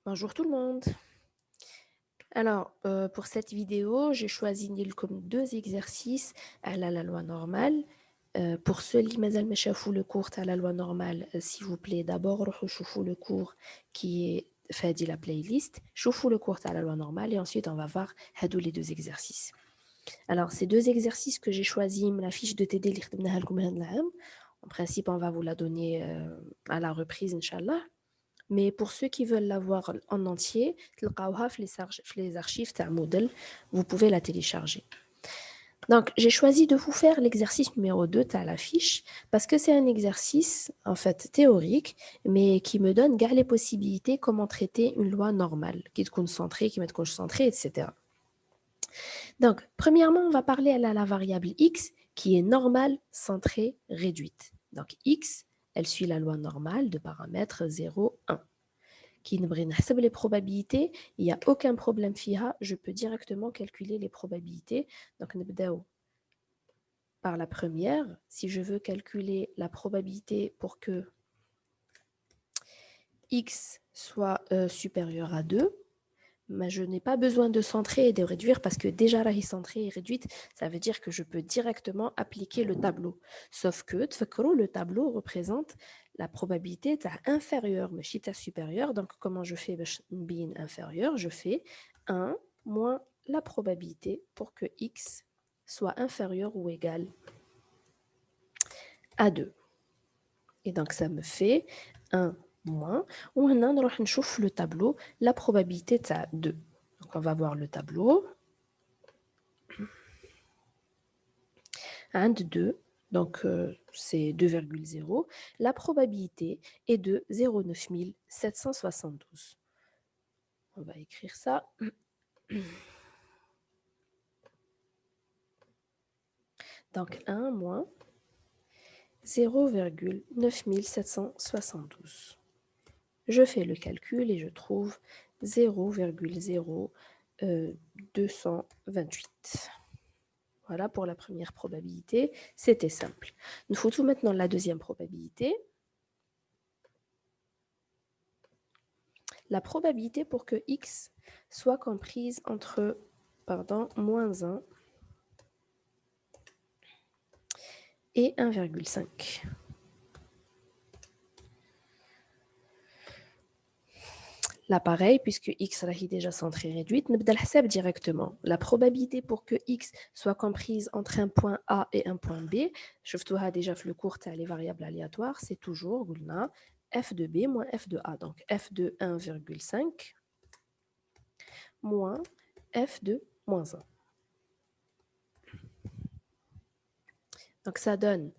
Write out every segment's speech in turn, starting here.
Bonjour tout le monde. Alors, pour cette vidéo, j'ai choisi comme deux exercices à la loi normale. Pour ceux qui mazal ما شافوا le cours à la loi normale, s'il vous plaît, d'abord روحوا شوفوا le cours qui est fait de la playlist. شوفوا le cours à la loi normale et ensuite on va voir هادو les deux exercices. Alors, ces deux exercices que j'ai choisis, la fiche de TD اللي خدمناها لكم هاد العام, en principe, on va vous la donner à la reprise, Inch'Allah. Mais pour ceux qui veulent la voir en entier, تلقاوها في les archives تاع Moodle, vous pouvez la télécharger. Donc, j'ai choisi de vous faire l'exercice numéro 2 à la fiche parce que c'est un exercice, en fait, théorique, mais qui me donne gars les possibilités comment traiter une loi normale, qui est concentrée, qui est concentrée, etc. Donc, premièrement, on va parler à la variable x qui est normale, centrée, réduite. Donc, x, elle suit la loi normale de paramètres 0, 1. Qui ne les probabilités, il n'y a aucun problème FIA, je peux directement calculer les probabilités. Donc, نبداو par la première. Si je veux calculer la probabilité pour que x soit supérieur à 2, mais je n'ai pas besoin de centrer et de réduire parce que déjà la centrée et réduite, ça veut dire que je peux directement appliquer le tableau. Sauf que le tableau représente la probabilité inférieure, mais si supérieure. Donc comment je fais bin inférieur? Je fais 1 moins la probabilité pour que x soit inférieur ou égal à 2. Et donc ça me fait 1 moins. On va le tableau, la probabilité de 2. Donc on va voir le tableau. 1 de 2, donc c'est 2,0. La probabilité est de 0,9 772. On va écrire ça. Donc 1 moins 0,9 772. Je fais le calcul et je trouve 0,0228. Voilà pour la première probabilité. C'était simple. Nous foutons maintenant la deuxième probabilité. La probabilité pour que x soit comprise entre moins 1 et 1,5. Là, pareil, puisque x est déjà centré réduite, nous allons directement. La probabilité pour que x soit comprise entre un point A et un point B, je vous déjà le cours les variables aléatoires, c'est toujours f de B moins f de A. Donc f de 1,5 moins f de moins 1. Donc ça donne,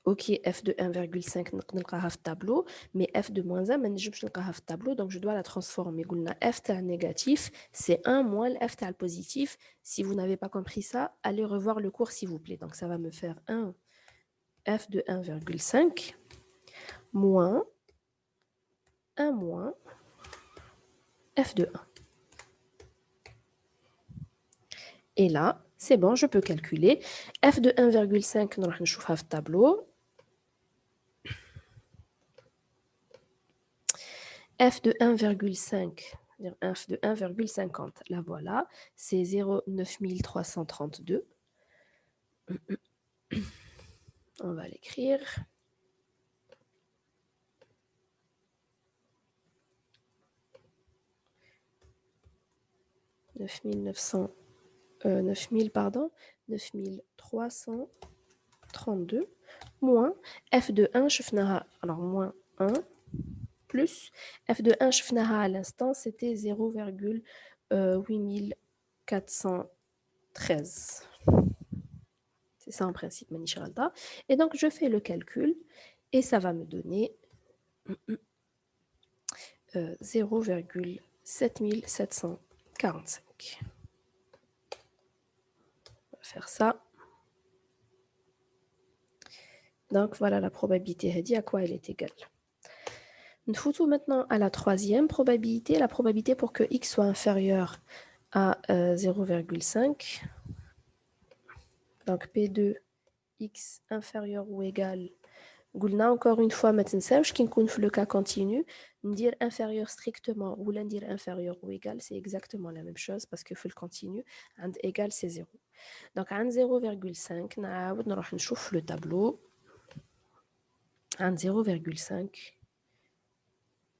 ok, f de 1,5 نلقاها في tableau, mais f de moins 1 ما نجمش نلقاها في tableau, donc je dois la transformer. قلنا f تاع négatif, c'est 1 moins le f تاع positif. Si vous n'avez pas compris ça, allez revoir le cours s'il vous plaît. Donc ça va me faire 1 f de 1,5 moins 1 moins f de 1. Et là, c'est bon, je peux calculer. f de 1,5, نروح نشوفها في tableau. f de 1,5, f de 1,50, la voilà, c'est 0,9332. On va l'écrire. 9332 moins f de 1, alors moins 1 plus f de 1, à l'instant, c'était 0,8413. C'est ça en principe, Manisharalda. Et donc, je fais le calcul et ça va me donner 0,7745. On va faire ça. Donc, voilà la probabilité. À quoi elle est égale. Nous foutons maintenant à la troisième probabilité, la probabilité pour que x soit inférieur à 0,5. Donc P2, x inférieur ou égal قلنا encore une fois ما تنساوش كي نكون في le cas continu ندير inférieur strictement ولا ندير inférieur ou égal c'est exactement la même chose parce que في le continu عند égal c'est 0 donc عند 0,5 نعاود نروح نشوف le tableau عند 0,5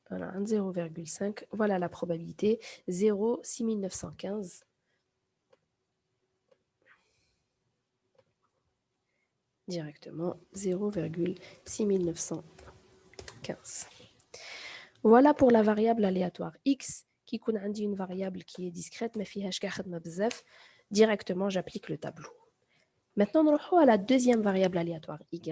voilà عند 0,5 voilà la probabilité 0 6915 directement 0,6915. Voilà pour la variable aléatoire x qui connaît une variable qui est discrète mais فيهاش كاع خدمة بزاف. Directement j'applique le tableau. Maintenant on va à la deuxième variable aléatoire y.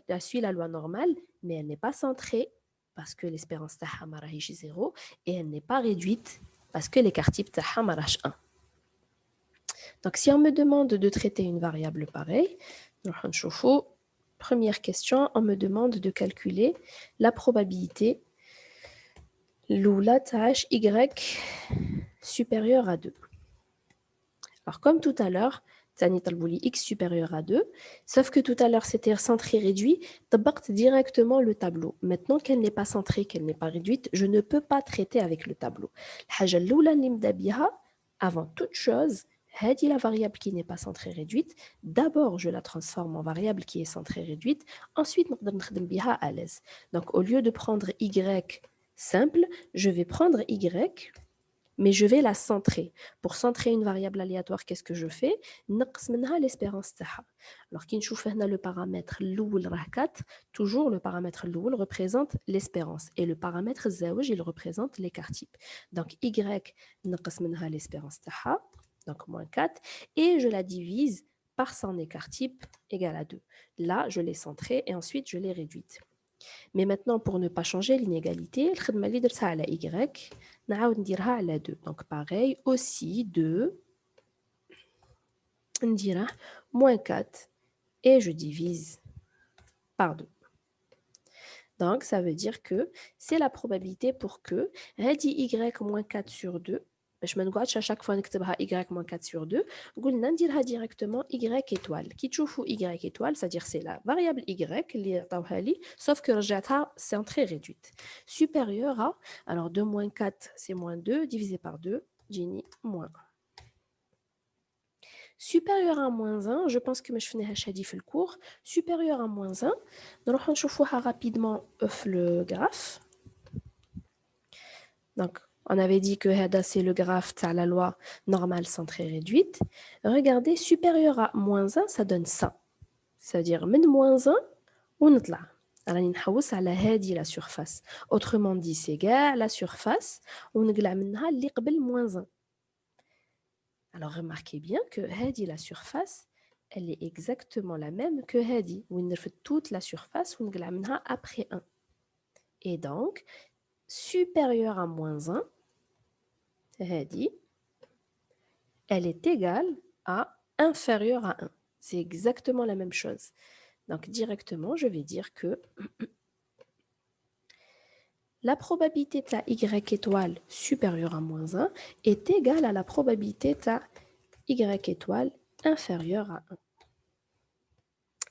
Elle suit la loi normale mais elle n'est pas centrée parce que l'espérance تاعها ما راهيش 0 et elle n'est pas réduite parce que l'écart type تاعها ما راهش 1. Donc si on me demande de traiter une variable pareille, première question, on me demande de calculer la probabilité l'oula tâche y supérieure à 2. Alors comme tout à l'heure, x supérieur à 2, sauf que tout à l'heure c'était centré réduit, d'abord directement le tableau. Maintenant qu'elle n'est pas centrée, qu'elle n'est pas réduite, je ne peux pas traiter avec le tableau. الحاجة الأولى اللي نبدأ بها, avant toute chose, هذه la variable qui n'est pas centrée réduite, d'abord je la transforme en variable qui est centrée réduite, ensuite نقدر نخدم بها à l'aise. Donc au lieu de prendre y simple, je vais prendre y, mais je vais la centrer. Pour centrer une variable aléatoire, qu'est-ce que je fais? نقص منها l'espérance تاعها. Alors كي نشوف هنا le paramètre الأول راه 4, toujours le paramètre الأول représente l'espérance et le paramètre الزاوج il représente l'écart type. Donc y نقص منها l'espérance تاعها, donc moins 4, et je la divise par son écart type égal à 2. Là, je l'ai centrée et ensuite je l'ai réduite. Mais maintenant, pour ne pas changer l'inégalité, الخدمة اللي درتها على y نعاود نديرها على 2. Donc pareil, aussi 2 نديره moins 4 et je divise par 2. Donc ça veut dire que c'est la probabilité pour que هذه y moins 4 sur 2 باش ما نقعدش à chaque fois نكتبها y moins 4 sur 2 قلنا نديرها directement y étoile. كي تشوفوا y étoile c'est-à-dire c'est la variable y اللي عطاوها لي sauf que رجعتها centrée réduite supérieure à, alors 2 moins 4 c'est moins 2 divisé par 2 جيني moins 1. Supérieur à moins 1, je pense que je فنيهاش هذه في الcours. Supérieur à moins 1, نروح نشوفوها rapidement في le graphe. Donc, on avait dit que هذا c'est le graphe de la loi normale centrée réduite. Regardez, supérieur à moins 1, ça donne ça. C'est-à-dire, من moins 1, ونطلع. راني نحوس على هذه la surface. Autrement dit, c'est كاع la surface ونقلع منها اللي قبل moins 1. Alors remarquez bien que هذه la surface, elle est exactement la même que هذه. وين نرفد toute la surface ونقلع منها après 1. Et donc, supérieur à moins 1, هذه, elle est égale à inférieure à 1. C'est exactement la même chose. Donc directement, je vais dire que la probabilité de y étoile supérieure à moins 1 est égale à la probabilité de y étoile inférieure à 1.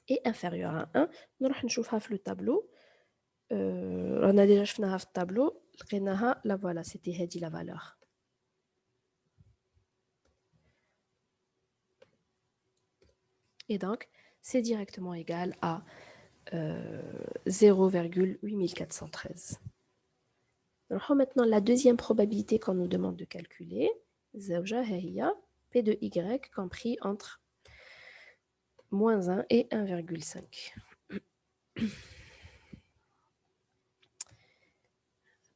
Et inférieure à 1, nous allons voir le tableau. On a déjà vu le tableau. La voilà, c'était la valeur. Et donc, c'est directement égal à 0,8413. Maintenant, la deuxième probabilité qu'on nous demande de calculer, P de Y compris entre moins 1 et 1,5.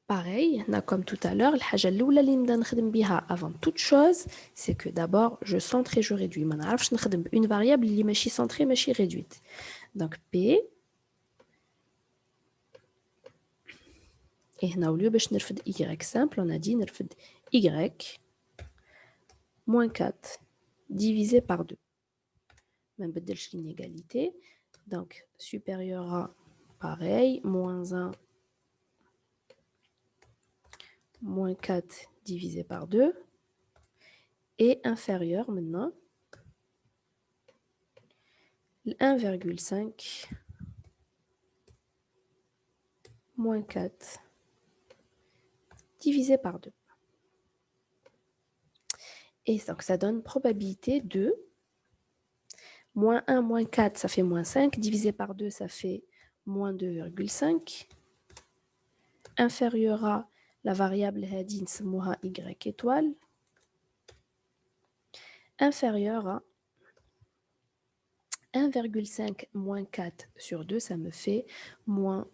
Pareil, comme tout à l'heure, avant toute chose, c'est que d'abord, je centre et je réduis. Une variable qui est centrée, mais réduite. Donc, P. Et au lieu de Y simple, on a dit Y moins 4 divisé par 2. Même l'inégalité. Donc, supérieur à, pareil, moins 1 moins 4 divisé par 2, et inférieur maintenant, 1,5 moins 4 divisé par 2. Et donc, ça donne probabilité de moins 1, moins 4, ça fait moins 5. Divisé par 2, ça fait moins 2,5. Inférieur à la variable هذه نسموها y étoile. Inférieur à 1,5 moins 4 sur 2, ça me fait moins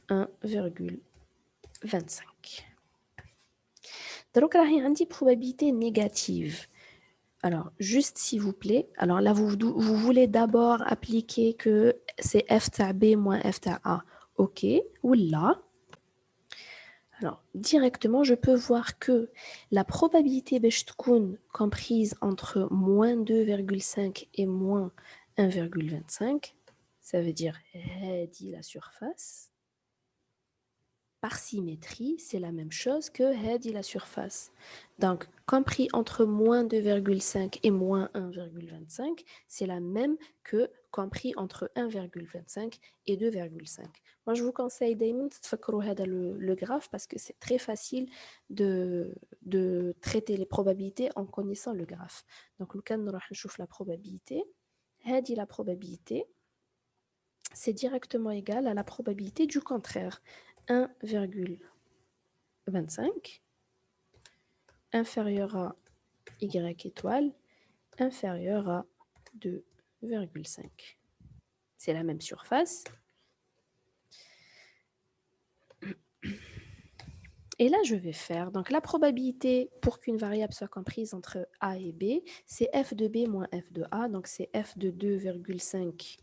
1,25. Donc là, il y a une probabilité négative. Alors, juste s'il vous plaît, alors là, vous voulez d'abord appliquer que c'est f ta b moins f ta a. OK, ou là. Alors, directement, je peux voir que la probabilité بتكون comprise entre moins 2,5 et moins 1,25, ça veut dire هذه la surface. Par symétrie, c'est la même chose que هذه la surface. Donc, compris entre moins 2,5 et moins 1,25, c'est la même que compris entre 1,25 et 2,5. Moi, je vous conseille d'aimer le graphe parce que c'est très facile de traiter les probabilités en connaissant le graphe. Donc, le cas, nous allons la probabilité. La probabilité, c'est directement égal à la probabilité du contraire. 1,25 inférieur à y étoile inférieur à 2,5. C'est la même surface. Et là, je vais faire, donc la probabilité pour qu'une variable soit comprise entre A et B, c'est f de B moins f de A, donc c'est f de 2,5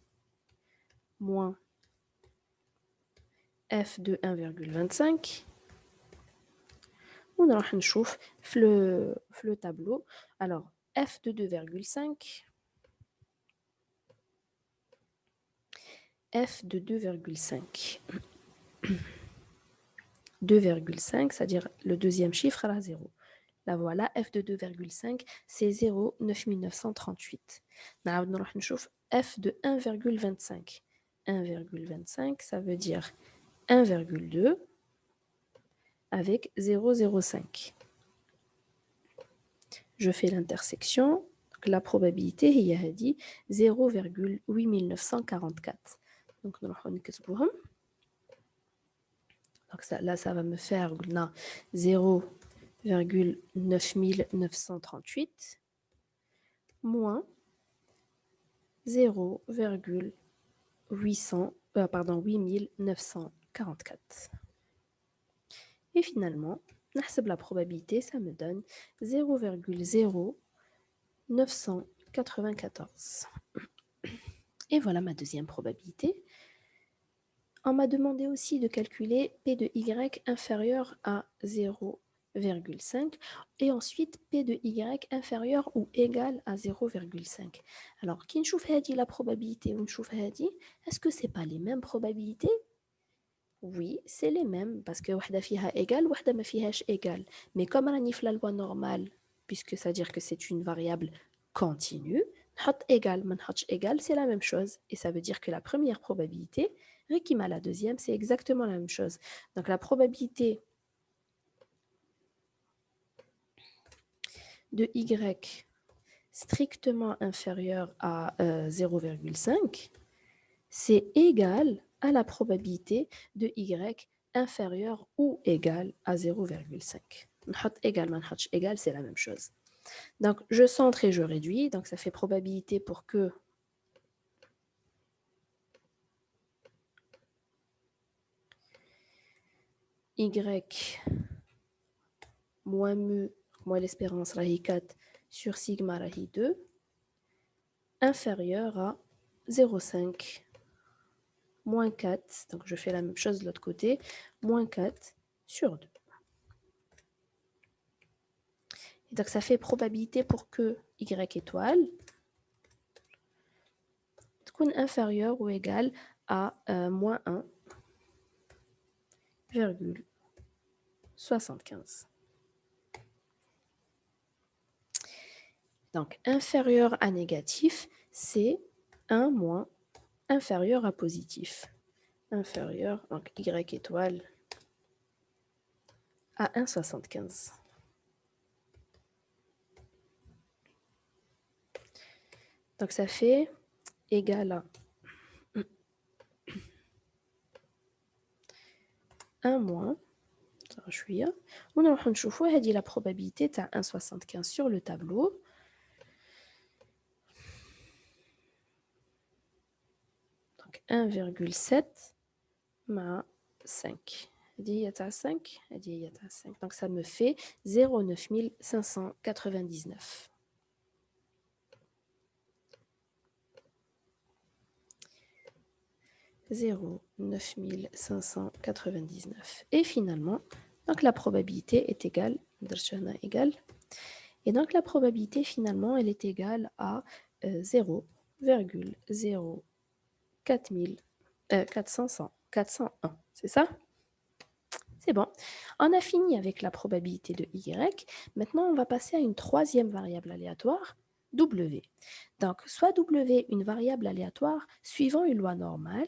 moins f de 1,25. On va voir le tableau. Alors, f de 2,5, f de 2,5. 2,5, c'est-à-dire le deuxième chiffre à la 0. Là voilà, f de 2,5, c'est 0,9938. Now, nous allons voir f de 1,25. 1,25, ça veut dire 1,2 avec 0,05. Je fais l'intersection. La probabilité, il y a dit 0,8944. Donc, nous allons voir. Donc ça, là, ça va me faire 0,9938 moins 8944. Et finalement, la probabilité, ça me donne 0,0994. Et voilà ma deuxième probabilité. On m'a demandé aussi de calculer P de Y inférieur à 0,5 et ensuite P de Y inférieur ou égal à 0,5. Alors, qui nous dit la probabilité ou est-ce que ce n'est pas les mêmes probabilités? Oui, c'est les mêmes parce que wahda fiha égal, wahda ma fihash égal. Mais comme on a la loi normale, puisque ça veut dire que c'est une variable continue, hot égal, man hot égal, c'est la même chose. Et ça veut dire que la première probabilité, Rikima la deuxième, c'est exactement la même chose. Donc la probabilité de Y strictement inférieure à 0,5, c'est égal à la probabilité de Y inférieur ou égal à 0,5. Égal, c'est la même chose. Donc, je centre et je réduis. Donc, ça fait probabilité pour que Y moins mu, moins l'espérance rahi 4 sur sigma rahi 2 inférieur à 0,5 moins 4. Donc, je fais la même chose de l'autre côté. Moins 4 sur 2. Et donc, ça fait probabilité pour que Y étoile soit inférieur ou égal à moins 1,75. Donc, inférieur à négatif, c'est 1 moins inférieur à positif. Inférieur, donc Y étoile à 1,75. Donc ça fait égal à 1 moins. On a la probabilité de 1,75 sur le tableau. Donc 1,7 ma 5. 5. Donc ça me fait 0,9 599. 0,9 599. Et finalement, donc la probabilité est égale, et donc la probabilité finalement, elle est égale à 0,0401. C'est ça? C'est bon. On a fini avec la probabilité de Y. Maintenant, on va passer à une troisième variable aléatoire, W. Donc, soit W, une variable aléatoire suivant une loi normale,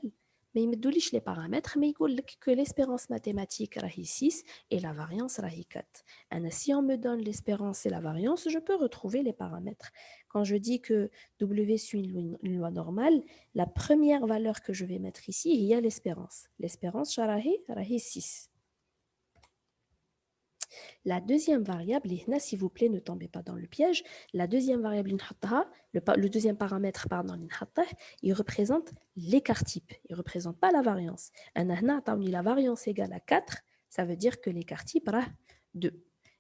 mais il ne me donne pas les paramètres, mais il dit que l'espérance mathématique est 6 et la variance est 4. Et si on me donne l'espérance et la variance, je peux retrouver les paramètres. Quand je dis que W suit une loi normale, la première valeur que je vais mettre ici, il y a l'espérance. L'espérance est 6. La deuxième variable, et s'il vous plaît, ne tombez pas dans le piège, la deuxième variable, le deuxième paramètre, il représente l'écart type, il ne représente pas la variance. La variance égale à 4, ça veut dire que l'écart type est 2.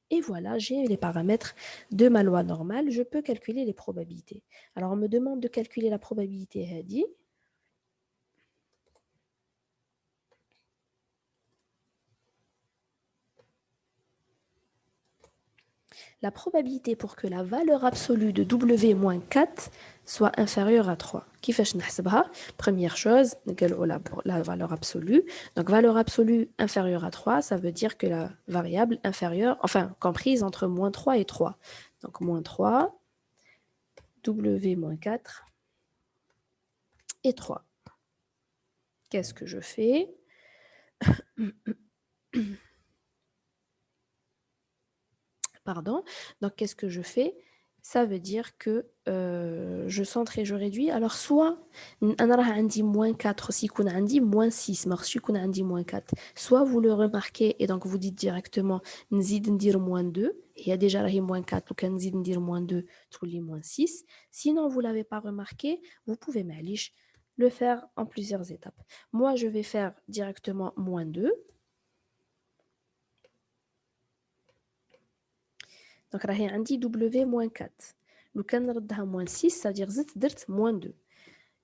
Et voilà, j'ai les paramètres de ma loi normale, je peux calculer les probabilités. Alors, on me demande de calculer la probabilité Hadi. La probabilité pour que la valeur absolue de W-4 soit inférieure à 3. كيفاش نحسبها? Première chose, la valeur absolue. Donc, valeur absolue inférieure à 3, ça veut dire que la variable inférieure, enfin, comprise entre moins 3 et 3. Donc, moins 3, W-4 et 3. Qu'est-ce que je fais? Pardon. Donc, qu'est-ce que je fais? Ça veut dire que je centre et je réduis. Alors, soit moins 4, si on a moins 6, si on a moins 4. Soit vous le remarquez et donc vous dites directement dire moins 2. Il y a déjà moins 4, donc dire moins 2, moins 6. Sinon, vous ne l'avez pas remarqué, vous pouvez le faire en plusieurs étapes. Moi, je vais faire directement moins 2. Donc, راهي عندي W-4. لو كان نردها moins 6, ça veut dire زدت درت moins 2.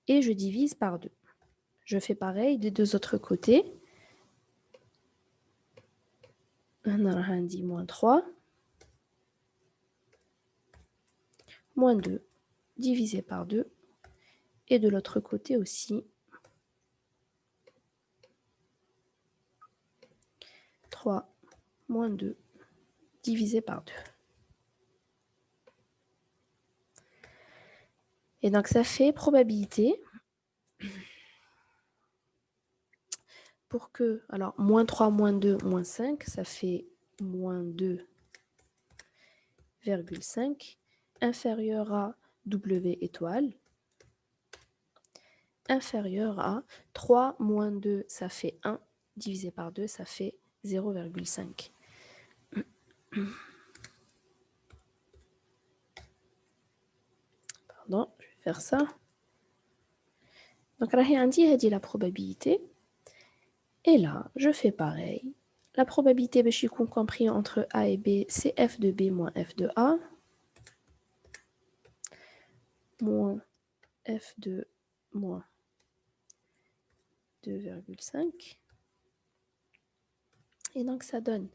Et je divise par 2. Je fais pareil des deux autres côtés. هنا راه عندي moins 3. Moins 2 divisé par 2. Et de l'autre côté aussi. 3 moins 2 divisé par 2. Et donc, ça fait probabilité pour que, alors, moins 3, moins 2, moins 5, ça fait moins 2,5 inférieur à W étoile, inférieur à 3 moins 2, ça fait 1, divisé par 2, ça fait 0,5. Pardon, je vais faire ça. Donc, راهي عندي هذه la probabilité. Et là, je fais pareil. La probabilité باش يكون compris entre A et B, c'est f de B moins f de A, moins f de moins 2,5. Et donc, ça donne,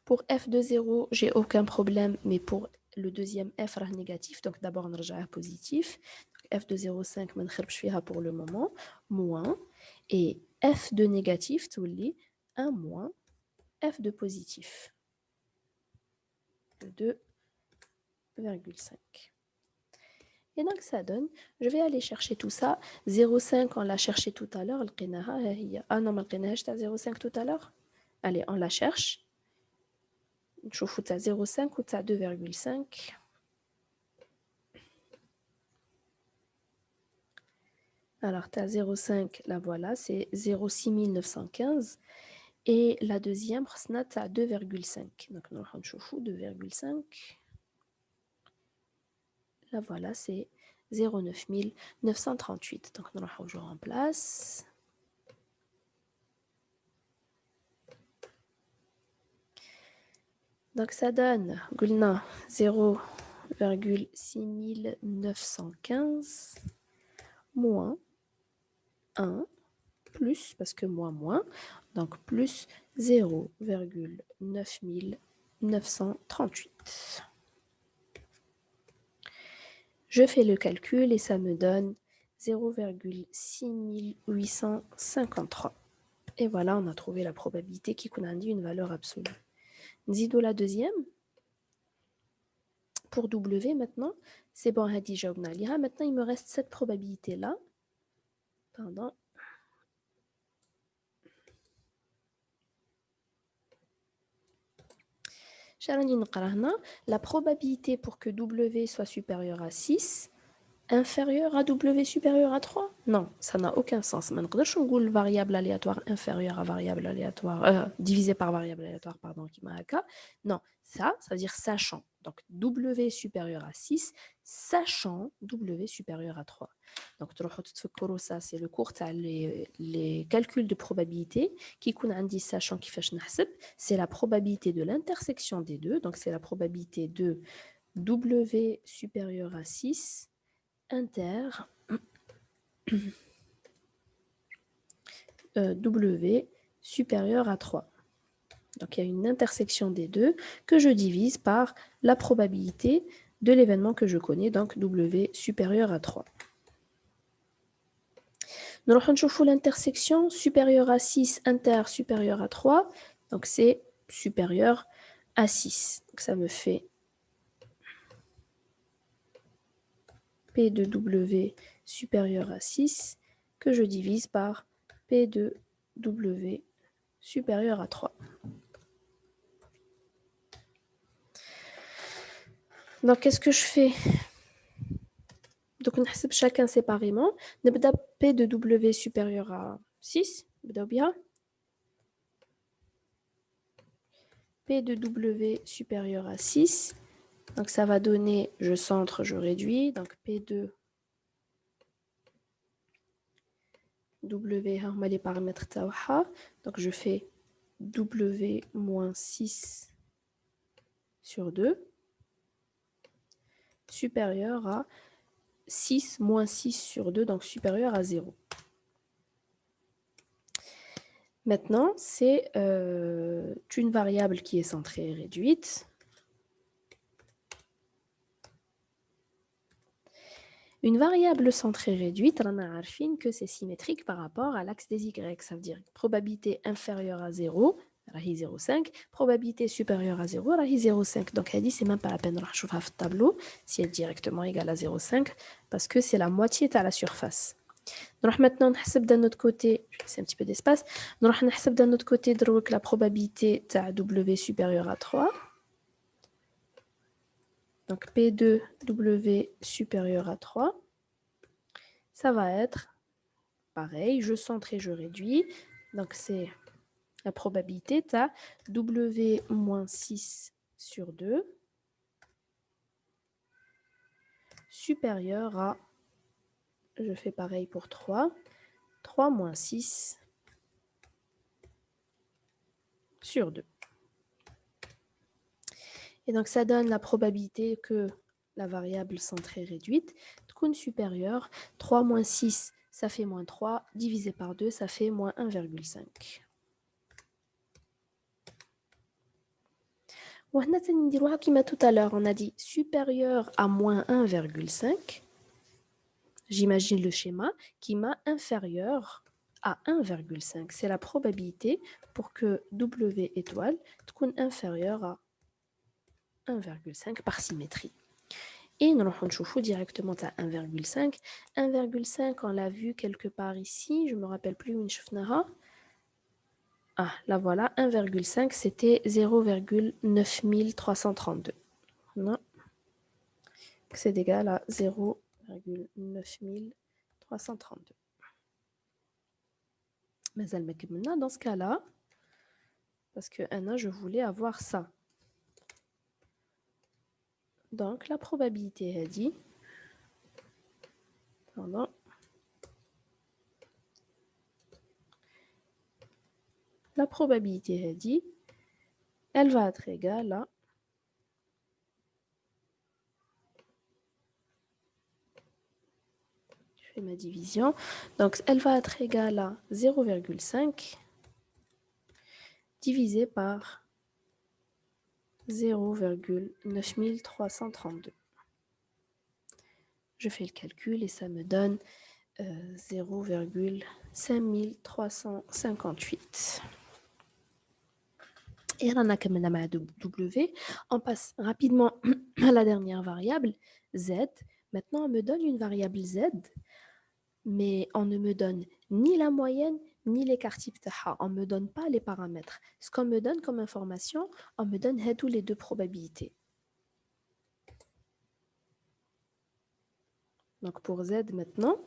pour f de 0, j'ai aucun problème, mais pour le deuxième f est négatif, donc d'abord on va positif. Donc, f de 0,5, je ne vais pas pour le moment, moins, et f de négatif, tout lit, 1 moins, f de positif, de 2,5. Et donc, ça donne, je vais aller chercher tout ça. 0,5, on l'a cherché tout à l'heure. Ah non, on l'a 0,5 tout à l'heure. Allez, on la cherche. نشوفوا تاع 0,5 وتاع 2,5. Alors, ta 0,5, la voilà, c'est 0,6915. Et la deuxième, خصنا تاع 2,5. Donc, nous allons نشوفوا 2,5. La voilà, c'est 0,9938. Donc, nous allons je remplace. Donc, ça donne, قلنا 0,6915 moins 1 plus, parce que moins, donc plus 0,9938. Je fais le calcul et ça me donne 0,6853. Et voilà, on a trouvé la probabilité qui a une valeur absolue. Nzido la deuxième. Pour W maintenant, c'est bon, maintenant il me reste cette probabilité-là. Pardon. La probabilité pour que W soit supérieur à 6, inférieur à W supérieur à 3? Non, ça n'a aucun sens. Variable aléatoire inférieure à variable aléatoire, divisé par variable aléatoire, pardon, non, ça veut dire sachant. Donc, W supérieur à 6, sachant W supérieur à 3. Donc, ça, c'est le cours, les calculs de probabilité qui dit sachant qui fait c'est la probabilité de l'intersection des deux. Donc, c'est la probabilité de W supérieur à 6 inter W supérieur à 3. Donc, il y a une intersection des deux que je divise par la probabilité de l'événement que je connais, donc W supérieur à 3. Nous allons voir l'intersection supérieure à 6 inter supérieur à 3. Donc, c'est supérieur à 6. Donc, ça me fait P de W supérieur à 6 que je divise par P de W supérieur à 3. Donc, qu'est-ce que je fais? Donc, on a chacun séparément. نبدأ P de W supérieur à 6. P de W supérieur à 6. Donc, ça va donner, je centre, je réduis. Donc, P de W, on les paramètres tawaha. Donc, je fais W moins 6 sur 2 supérieur à 6 moins 6 sur 2, donc supérieur à 0. Maintenant, c'est une variable qui est centrée et réduite. Une variable centrée réduite, on a que c'est symétrique par rapport à l'axe des Y. Ça veut dire probabilité inférieure à 0, 0,5, probabilité supérieure à 0, 0,5. Donc, elle dit c'est même pas la peine de regarder le tableau si elle est directement égale à 0,5 parce que c'est la moitié à la surface. Donc maintenant, on va d'un autre côté, je laisse un petit peu d'espace, on va d'un autre côté la probabilité de W supérieure à 3. Donc P2 W supérieur à 3. Ça va être pareil, je centre et je réduis. Donc c'est la probabilité de W moins 6 sur 2 supérieur à, je fais pareil pour 3, 3 moins 6 sur 2. Et donc, ça donne la probabilité que la variable centrée réduite est supérieure. 3 moins 6, ça fait moins 3. Divisé par 2, ça fait moins 1,5. Comme tout à l'heure, on a dit supérieur à moins 1,5. J'imagine le schéma qui m'a inférieur à 1,5. C'est la probabilité pour que W étoile soit inférieure à 1,5 par symétrie. Et nous allons voir directement à 1,5. 1,5, on l'a vu quelque part ici. Je ne me rappelle plus où je l'ai vu. Ah, là voilà, 1,5, c'était 0,9332. Non, c'est égal à 0,9332. Mais elle me dans ce cas-là, parce que je voulais avoir ça. Donc, la probabilité est dit. Pardon. La probabilité est dit. Elle va être égale à. Je fais ma division. Donc, elle va être égale à 0,5 divisé par 0,9332. Je fais le calcul et ça me donne 0,5358. Et on a comme un W. On passe rapidement à la dernière variable, Z. Maintenant, on me donne une variable Z, mais on ne me donne ni la moyenne, ni l'écart type taha. On ne me donne pas les paramètres. Ce qu'on me donne comme information, on me donne tous les deux probabilités. Donc pour Z maintenant,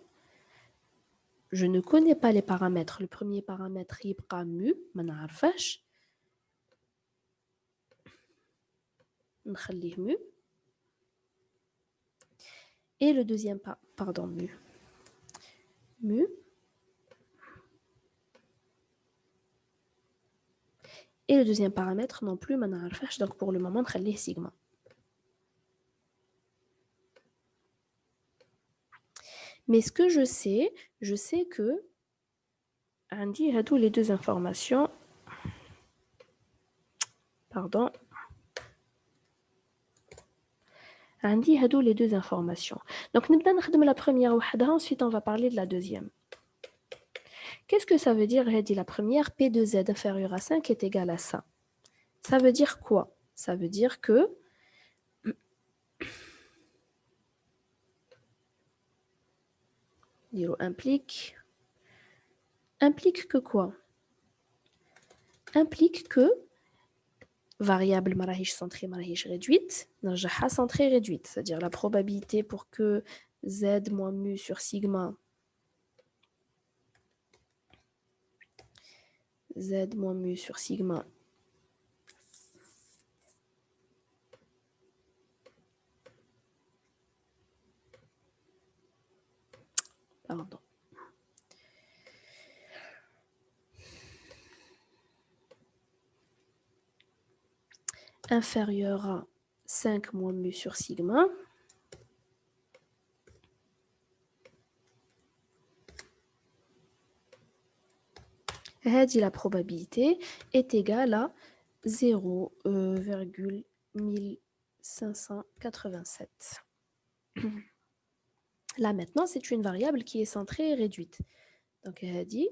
je ne connais pas les paramètres. Le premier paramètre, il est mu, je ne sais pas. نخليه mu. Et le deuxième pardon, mu. Et le deuxième paramètre non plus, je ne sais pas. Donc pour le moment, نخليه sigma. Mais ce que je sais que Andy a tous les deux informations. Pardon. Andy a tous les deux informations. Donc, nous allons faire la première, ensuite on va parler de la deuxième. Qu'est-ce que ça veut dire, la première, P de Z inférieur à 5 est égal à ça. Ça veut dire quoi? Ça veut dire que implique que quoi? Implique que variable marahich centrée, marahich réduite, narjaha centrée réduite, c'est-à-dire la probabilité pour que Z moins mu sur sigma, Z moins mu sur sigma, pardon, inférieur à 5 moins mu sur sigma, la probabilité est égale à 0,1587. Là maintenant, c'est une variable qui est centrée et réduite. Donc elle dit,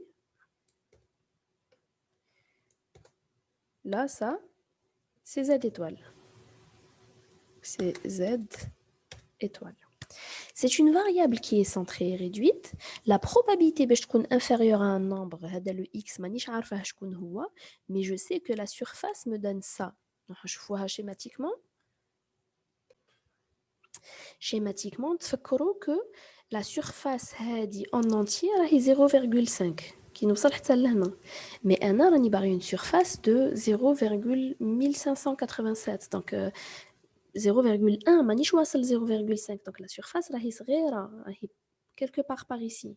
là ça, c'est Z étoile. C'est Z étoile. C'est une variable qui est centrée et réduite. La probabilité باش تكون inférieure à un nombre, هذا le x مانيش عارفه شكون هو, mais je sais que la surface me donne ça. نشوفوها schématiquement. Schématiquement, تفكروا que la surface هذه en entier راهي 0,5 qui nous صل حتى لهنا. Mais انا راني باغي une surface de 0,1587. Donc 0,1 مانيش واصل 0,5. Donc la surface راهي صغيره, راهي quelque part par ici.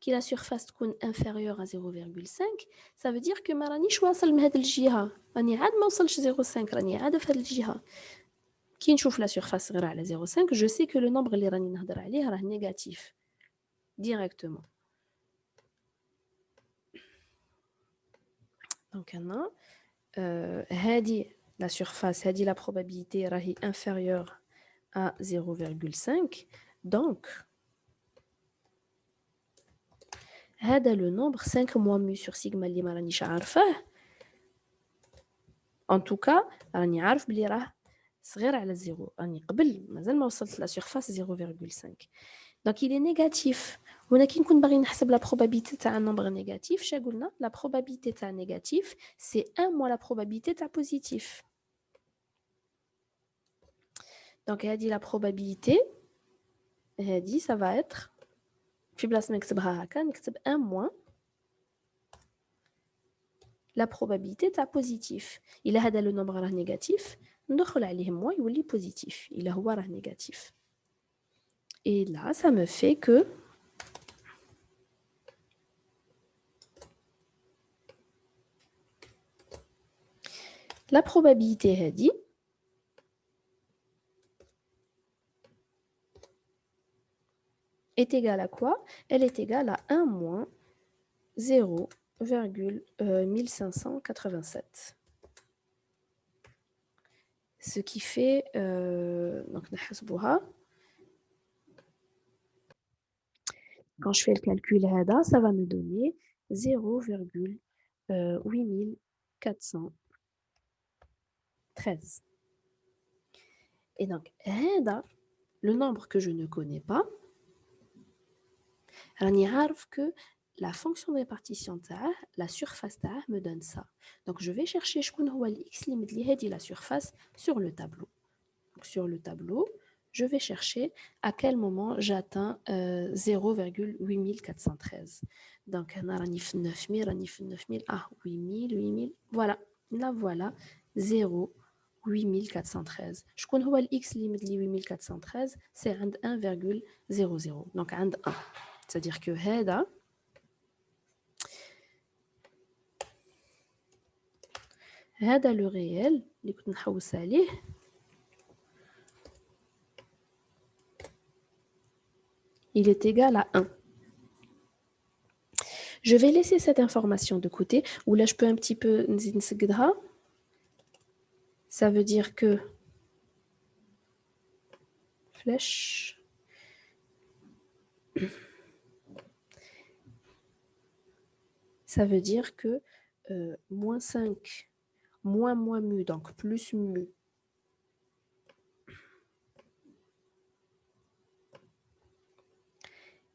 Qui la surface تكون inférieure à 0,5, ça veut dire que ما رانيش واصل من هذه الجهه, راني عاد ما وصلش 0,5, راني عاد في هذه الجهه. كي نشوف la surface صغيره على 0,5, je sais que le nombre اللي راني نهضر عليه راه négatif directement. Donc هنا هذه la surface, هذه la probabilité راهي inférieure à 0,5. Donc هذا le nombre 5 moins mu sur sigma اللي ما رانيش عارفاه. En tout cas راني عارف بلي راه صغير على 0. راني قبل مازال ما وصلت la surface 0,5. Donc il est négatif. هنا كي نكون باغي نحسب la probabilité تاع un nombre négatif شا قلنا la probabilité تاع négatif c'est 1 moins la probabilité تاع positif. Donc هذه la probabilité هذه ça va être في بلاصه ما نكتبها هكا نكتب 1 moins la probabilité تاع positif. إلا هذا le nombre راه négatif ندخل عليه moins يولي positif إلا هو راه négatif. Et là ça me fait que la probabilité هذه est égale à quoi? Elle est égale à 1 moins 0,1587. Ce qui fait, donc quand je fais le calcul, ça va me donner 0,8413. Et donc, le nombre que je ne connais pas, que la fonction de répartition, la surface me donne ça. Donc, je vais chercher x limite la surface sur le tableau. Donc, sur le tableau, je vais chercher à quel moment j'atteins 0,8413. Donc, on a 9000, 9000, 8000, 8000. Voilà, là voilà, 0,8413. Je connais x limite 8413, c'est 1,00. Donc, 1. C'est-à-dire que هذا le réel اللي كنت نحوس عليه il est égal à 1. Je vais laisser cette information de côté, ou là je peux un petit peu نسقدها. Ça veut dire que flèche ça veut dire que moins 5 moins mu, donc plus mu,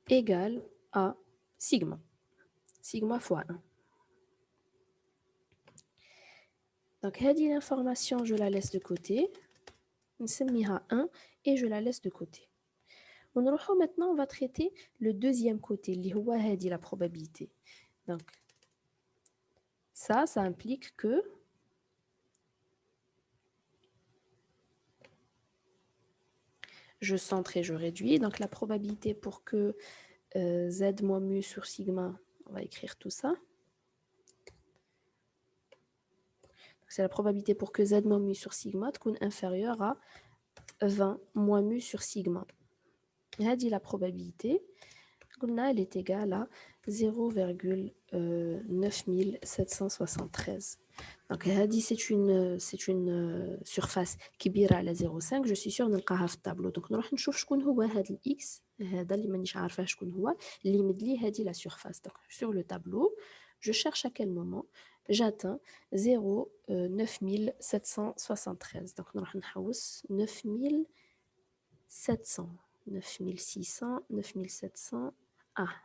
égale à sigma. Sigma fois 1. Donc, l'information, je la laisse de côté. نسميها 1 et je la laisse de côté. Maintenant, on va traiter le deuxième côté, اللي هو هذه la probabilité. Donc, ça implique que je centre et je réduis. Donc, la probabilité pour que z moins mu sur sigma, on va écrire tout ça. C'est la probabilité pour que z moins mu sur sigma soit inférieure à 20 moins mu sur sigma. Et la probabilité, elle est égale à 0,9773. Donc, c'est une surface qui est à 0,5. Je suis sûre de le tableau. Donc, nous allons voir x. La surface. Donc, sur le tableau, je cherche à quel moment j'atteins 0,9773. Donc, nous allons 9700, 9600, 9700.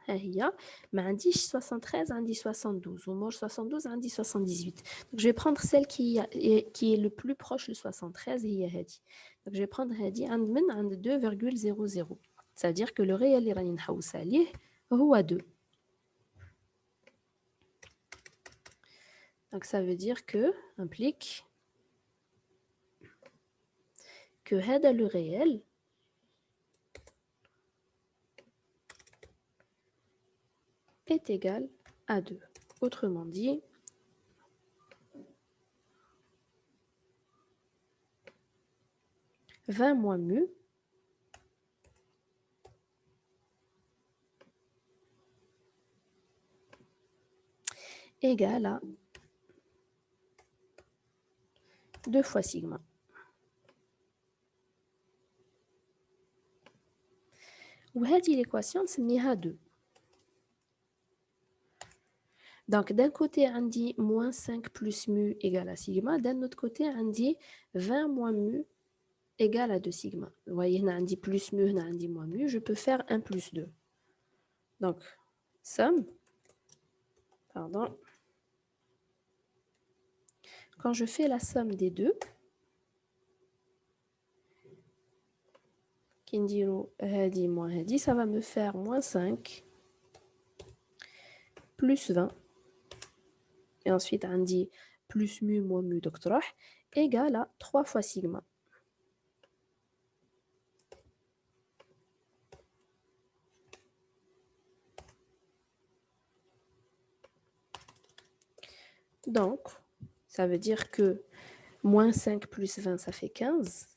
هي ما عنديش 73 عندي 72 ومور 72 عندي 78. Donc je vais prendre celle qui est le plus proche de 73 هي هذه. Donc je vais prendre هذه عند 2,00. Ça veut dire que le réel اللي راني نحوس عليه هو 2. Donc ça veut dire que implique que هذا le réel est égal à 2. Autrement dit, « 20 moins mu égale à 2 fois sigma. » وهذه l'équation نسميها 2. Donc, d'un côté, on dit moins 5 plus mu égale à sigma. D'un autre côté, on dit 20 moins mu égale à 2 sigma. Vous voyez, on dit plus mu, on dit moins mu. Je peux faire 1 plus 2. Donc, somme, pardon. Quand je fais la somme des deux, qui dit moins hadi, ça va me faire moins 5 plus 20. Et ensuite, on dit plus mu moins mu doctorah égale à 3 fois sigma. Donc, ça veut dire que moins 5 plus 20, ça fait 15,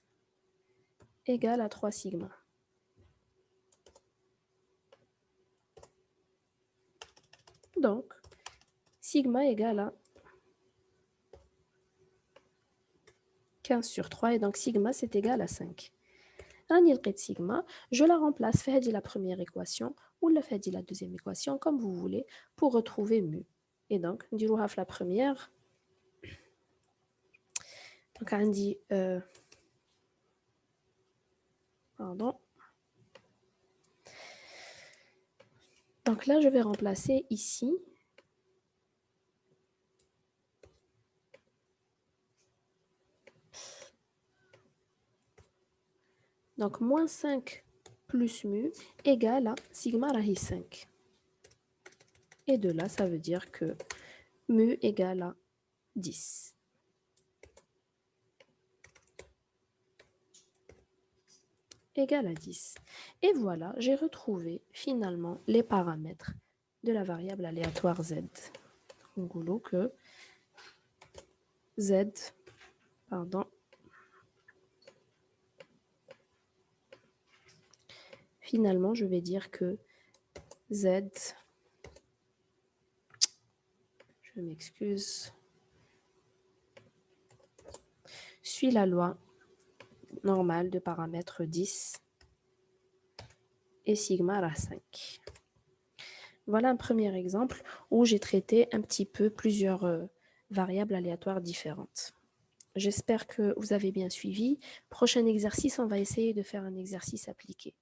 égale à 3 sigma. Donc, sigma égale à 15 sur 3, et donc sigma, c'est égal à 5. راني لقيت sigma, je la remplace في هذه la première équation ou la fait la deuxième équation, comme vous voulez, pour retrouver mu. Et donc, نديروها في la première. Donc, on dit... pardon. Donc là, je vais remplacer ici. Donc, moins 5 plus mu égale à sigma rahi 5. Et de là, ça veut dire que mu égale à 10. Égale à 10. Et voilà, j'ai retrouvé finalement les paramètres de la variable aléatoire z. On dit que z, pardon, finalement, je vais dire que z, je m'excuse, suit la loi normale de paramètre 10 et sigma à 5. Voilà un premier exemple où j'ai traité un petit peu plusieurs variables aléatoires différentes. J'espère que vous avez bien suivi. Prochain exercice, on va essayer de faire un exercice appliqué.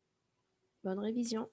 Bonne révision.